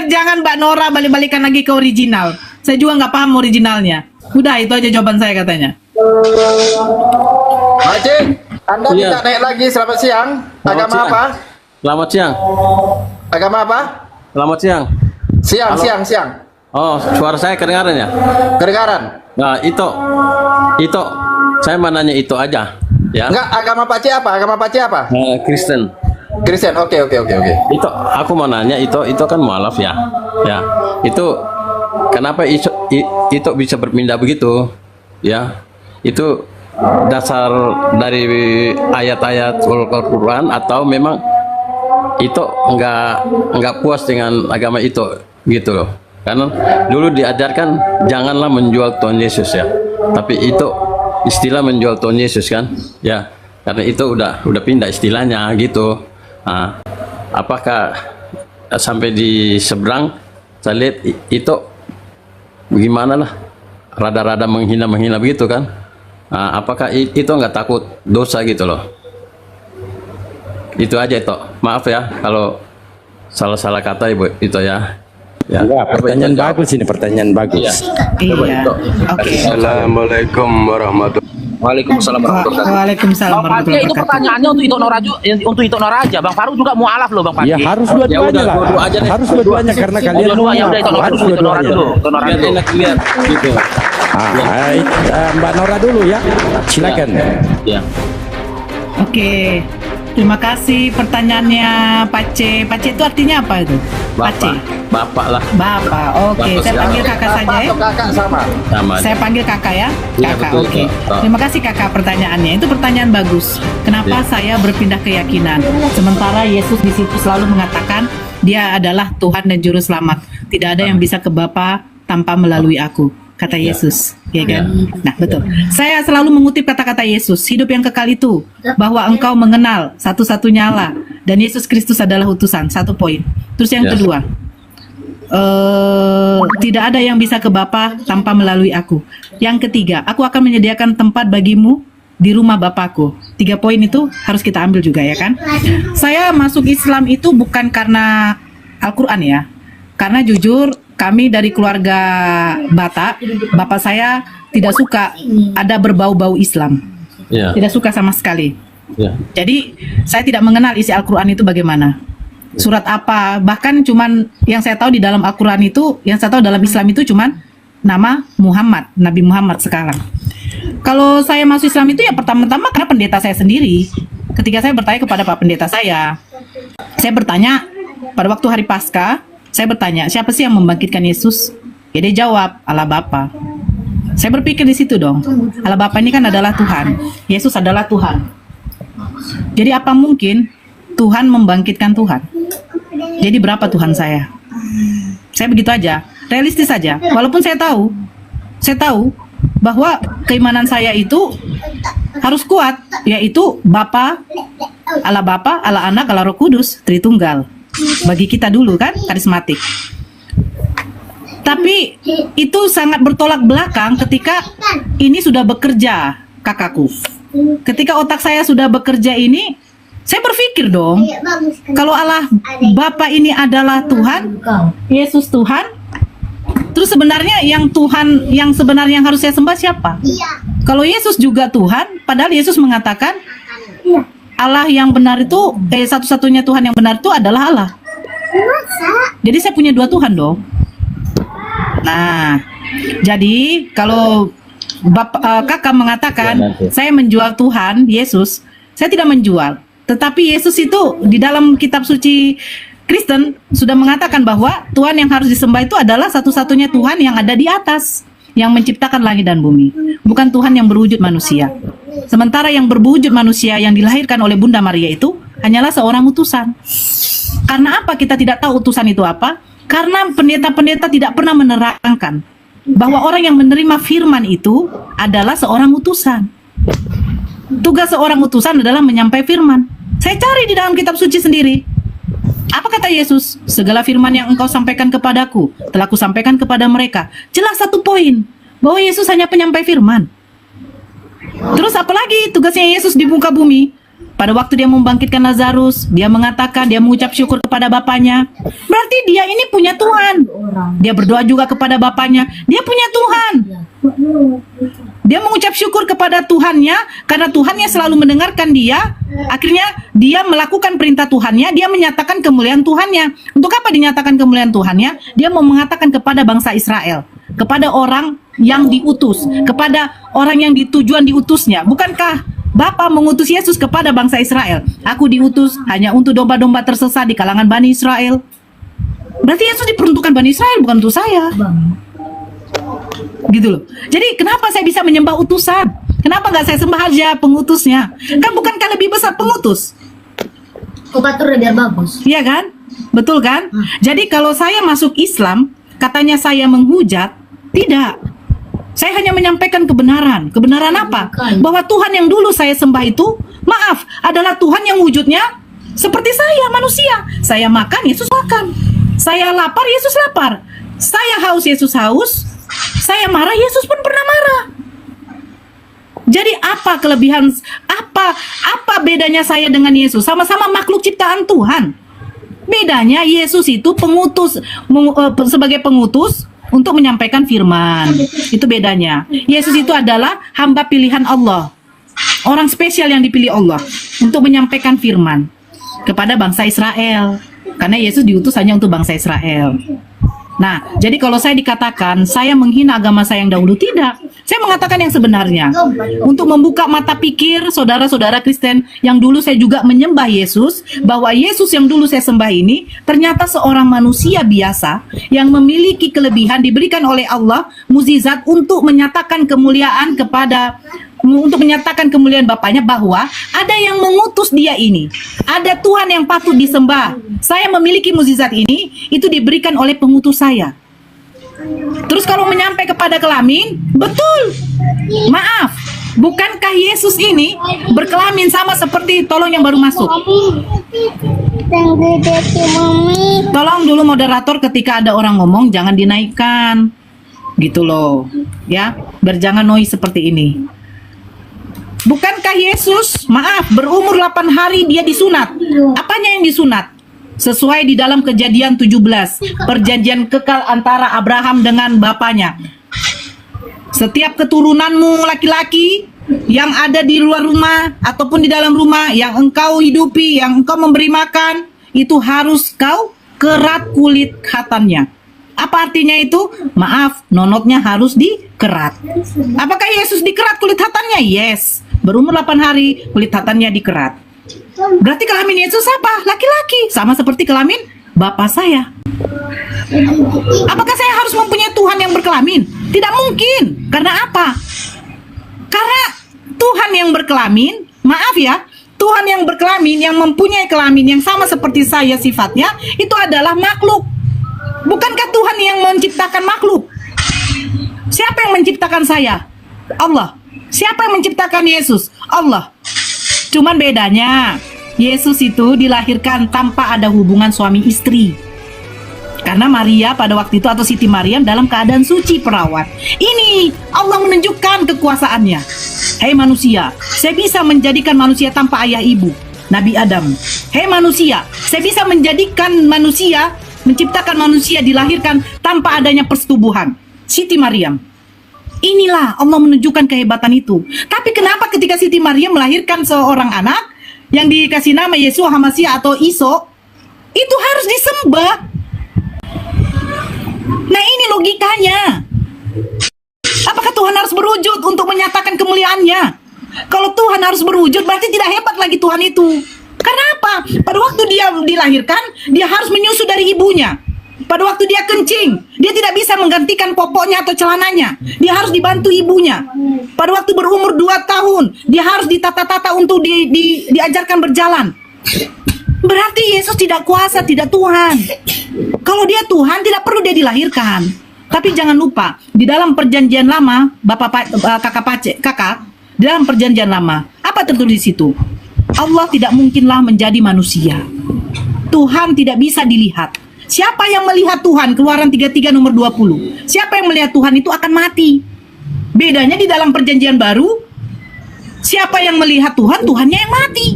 jangan Mbak Nora balik-balikan lagi ke original. Saya juga nggak paham originalnya. Udah itu aja jawaban saya katanya. Pak Cik, Anda Iya. tidak naik lagi. Selamat siang. Agama siang. apa? Selamat siang. Agama apa? Selamat siang. Siang, Halo. siang, siang. Oh, suara saya kedengaran ya? Kedengaran. Nah, itu. Saya mau nanya itu aja. Ya. Enggak, agama Pak Cik apa? Agama Pak Cik apa? Kristen. Kristen. Oke. Itu aku mau nanya itu kan mualaf ya. Ya. Itu kenapa itu bisa berpindah begitu? Ya. Itu dasar dari ayat-ayat Al-Qur'an atau memang itu enggak puas dengan agama itu gitu loh. Karena dulu diajarkan janganlah menjual Tuhan Yesus ya. Tapi itu istilah menjual Tuhan Yesus kan? Ya. Karena itu udah pindah istilahnya gitu. Nah, apakah sampai di seberang saya lihat itu gimana lah, rada-rada menghina begitu kan? Nah, apakah itu nggak takut dosa gitu loh? Itu aja itu. Maaf ya kalau salah kata ibu itu ya. Ya. Enggak, pertanyaan bagus ini, pertanyaan bagus. Iya. Oke. Assalamualaikum warahmatullahi. Waalaikumsalam warahmatullahi wabarakatuh. Waalaikumsalam Bang Fadli warahmatullahi itu wabarakatuh. pertanyaannya untuk Ito Nora aja. Bang Faruk juga mualaf loh Bang Fadli. Ya harus Ya dua-duanya udah, lah. dua-dua aja deh. Harus dua-duanya karena kalian Dua-dua ya udah Ito Nora harus dulu, Ito Nora dua-duanya. dulu, Ito Nora Biar dulu. enak lihat gitu. Mbak Nora dulu ya. Silakan. Ya. Oke. Terima kasih pertanyaannya Pace. Pace itu artinya apa itu? Pace. Bapak lah. Bapak. Oke, Bapak saya panggil siapa? kakak saja Bapak ya. atau kakak sama? Sama. Saya panggil kakak ya. Iya, Kakak, betul, oke. betul. Terima kasih kakak pertanyaannya. Itu pertanyaan bagus. Kenapa Iya. saya berpindah keyakinan? Sementara Yesus di situ selalu mengatakan dia adalah Tuhan dan Juru Selamat. Tidak ada yang bisa ke Bapa tanpa melalui aku. Kata Yesus, ya kan? Nah, betul. Saya selalu mengutip kata-kata Yesus, hidup yang kekal itu, bahwa engkau mengenal satu-satunya Allah, dan Yesus Kristus adalah utusan, satu poin. Terus yang Ya. kedua, tidak ada yang bisa ke Bapa tanpa melalui aku. Yang ketiga, aku akan menyediakan tempat bagimu di rumah Bapakku. 3 poin itu harus kita ambil juga ya kan? Saya masuk Islam itu bukan karena Al-Quran ya. Karena jujur kami dari keluarga Batak, bapak saya tidak suka ada berbau-bau Islam. Ya. Tidak suka sama sekali. Ya. Jadi saya tidak mengenal isi Al-Quran itu bagaimana. Surat apa, bahkan cuman yang saya tahu di dalam Al-Quran itu, yang saya tahu dalam Islam itu cuman nama Muhammad, Nabi Muhammad sekarang. Kalau saya masuk Islam itu ya pertama-tama karena pendeta saya sendiri. Ketika saya bertanya kepada Pak Pendeta saya bertanya pada waktu hari Paskah, saya bertanya, siapa sih yang membangkitkan Yesus? Ya dia jawab, Allah Bapa. Saya berpikir di situ dong, Allah Bapa ini kan adalah Tuhan, Yesus adalah Tuhan. Jadi apa mungkin Tuhan membangkitkan Tuhan? Jadi berapa Tuhan saya? Saya begitu aja, realistis saja. Walaupun saya tahu bahwa keimanan saya itu harus kuat, yaitu Bapa, Allah Anak, Allah Roh Kudus, Tritunggal. Bagi kita dulu kan, karismatik. Tapi itu sangat bertolak belakang ketika ini sudah bekerja, kakakku. Ketika otak saya sudah bekerja ini, saya berpikir dong, kalau Allah Bapa ini adalah Tuhan, Yesus Tuhan, terus sebenarnya yang Tuhan, yang sebenarnya yang harus saya sembah siapa? Kalau Yesus juga Tuhan, padahal Yesus mengatakan Allah yang benar itu, satu-satunya Tuhan yang benar itu adalah Allah. Jadi saya punya 2 Tuhan dong. Nah, jadi kalau kakak mengatakan saya menjual Tuhan Yesus, saya tidak menjual. Tetapi Yesus itu di dalam kitab suci Kristen sudah mengatakan bahwa Tuhan yang harus disembah itu adalah satu-satunya Tuhan yang ada di atas, yang menciptakan langit dan bumi, bukan Tuhan yang berwujud manusia. Sementara yang berwujud manusia yang dilahirkan oleh Bunda Maria itu hanyalah seorang utusan. Karena apa kita tidak tahu utusan itu apa? Karena pendeta-pendeta tidak pernah menerangkan bahwa orang yang menerima firman itu adalah seorang utusan. Tugas seorang utusan adalah menyampai firman. Saya cari di dalam kitab suci sendiri. Apa kata Yesus? Segala firman yang engkau sampaikan kepadaku telah kusampaikan kepada mereka. Jelas 1 poin bahwa Yesus hanya penyampai firman. Terus apalagi tugasnya Yesus di muka bumi? Pada waktu dia membangkitkan Lazarus, dia mengatakan, dia mengucap syukur kepada Bapaknya. Berarti dia ini punya Tuhan. Dia berdoa juga kepada Bapaknya. Dia punya Tuhan. Dia mengucap syukur kepada Tuhannya karena Tuhannya selalu mendengarkan dia. Akhirnya dia melakukan perintah Tuhannya. Dia menyatakan kemuliaan Tuhannya. Untuk apa dinyatakan kemuliaan Tuhannya? Dia mau mengatakan kepada bangsa Israel, kepada orang yang diutus, kepada orang yang ditujuan diutusnya. Bukankah Bapa mengutus Yesus kepada bangsa Israel? Aku diutus hanya untuk domba-domba tersesat di kalangan Bani Israel. Berarti Yesus diperuntukkan Bani Israel, bukan untuk saya. Gitu loh. Jadi kenapa saya bisa menyembah utusan? Kenapa nggak saya sembah aja pengutusnya? Kan bukankah lebih besar pengutus? Kopatur biar bagus. Iya kan? Betul kan? Jadi kalau saya masuk Islam, katanya saya menghujat? Tidak. Saya hanya menyampaikan kebenaran. Kebenaran apa? Bahwa Tuhan yang dulu saya sembah itu, maaf, adalah Tuhan yang wujudnya seperti saya, manusia. Saya makan, Yesus makan. Saya lapar, Yesus lapar. Saya haus, Yesus haus. Saya marah, Yesus pun pernah marah. Jadi apa kelebihan, apa bedanya saya dengan Yesus? Sama-sama makhluk ciptaan Tuhan. Bedanya Yesus itu pengutus, sebagai pengutus untuk menyampaikan firman. Itu bedanya. Yesus itu adalah hamba pilihan Allah. Orang spesial yang dipilih Allah untuk menyampaikan firman kepada bangsa Israel. Karena Yesus diutus hanya untuk bangsa Israel. Nah, jadi kalau saya dikatakan saya menghina agama saya yang dahulu, tidak. Saya mengatakan yang sebenarnya. Untuk membuka mata pikir saudara-saudara Kristen yang dulu saya juga menyembah Yesus, bahwa Yesus yang dulu saya sembah ini ternyata seorang manusia biasa yang memiliki kelebihan diberikan oleh Allah, mukjizat untuk menyatakan kemuliaan Bapaknya, bahwa ada yang mengutus dia ini. Ada Tuhan yang patut disembah. Saya memiliki mukjizat ini, itu diberikan oleh pengutus saya. Terus kalau menyampai kepada kelamin, betul. Maaf, bukankah Yesus ini berkelamin sama seperti, tolong yang baru masuk. Tolong dulu moderator ketika ada orang ngomong jangan dinaikkan. Gitu loh. Ya, berjangan noise seperti ini. Bukankah Yesus, maaf, berumur 8 hari dia disunat? Apanya yang disunat? Sesuai di dalam Kejadian 17, perjanjian kekal antara Abraham dengan bapaknya. Setiap keturunanmu laki-laki yang ada di luar rumah ataupun di dalam rumah, yang engkau hidupi, yang engkau memberi makan, itu harus kau kerat kulit khatannya. Apa artinya itu? Maaf, nonotnya harus dikerat. Apakah Yesus dikerat kulit khatannya? Yes. Berumur 8 hari, kulit khatannya dikerat. Berarti kelamin Yesus apa? Laki-laki. Sama seperti kelamin Bapak saya. Apakah saya harus mempunyai Tuhan yang berkelamin? Tidak mungkin. Karena apa? Karena Tuhan yang berkelamin, maaf ya, Tuhan yang berkelamin, yang mempunyai kelamin yang sama seperti saya sifatnya, itu adalah makhluk. Bukankah Tuhan yang menciptakan makhluk? Siapa yang menciptakan saya? Allah. Siapa yang menciptakan Yesus? Allah. Cuman bedanya, Yesus itu dilahirkan tanpa ada hubungan suami istri. Karena Maria pada waktu itu, atau Siti Maryam, dalam keadaan suci perawat. Ini Allah menunjukkan kekuasaannya. Hei manusia, saya bisa menjadikan manusia tanpa ayah ibu, Nabi Adam. Hei manusia, saya bisa menjadikan manusia, menciptakan manusia dilahirkan tanpa adanya persetubuhan, Siti Maryam. Inilah Allah menunjukkan kehebatan itu. Tapi kenapa ketika Siti Maryam melahirkan seorang anak yang dikasih nama Yesua Hamasiah atau Iso, itu harus disembah? Nah, ini logikanya. Apakah Tuhan harus berwujud untuk menyatakan kemuliaannya? Kalau Tuhan harus berwujud, berarti tidak hebat lagi Tuhan itu. Karena apa? Pada waktu dia dilahirkan, dia harus menyusu dari ibunya. Pada waktu dia kencing, dia tidak bisa menggantikan popoknya atau celananya. Dia harus dibantu ibunya. Pada waktu berumur 2 tahun, dia harus ditata-tata untuk diajarkan berjalan. Berarti Yesus tidak kuasa, tidak Tuhan. Kalau dia Tuhan, tidak perlu dia dilahirkan. Tapi jangan lupa, di dalam perjanjian lama, kakak, di dalam perjanjian lama, apa tertulis di situ? Allah tidak mungkinlah menjadi manusia. Tuhan tidak bisa dilihat. Siapa yang melihat Tuhan? Keluaran 33 nomor 20. Siapa yang melihat Tuhan itu akan mati. Bedanya di dalam perjanjian baru, siapa yang melihat Tuhan, Tuhannya yang mati.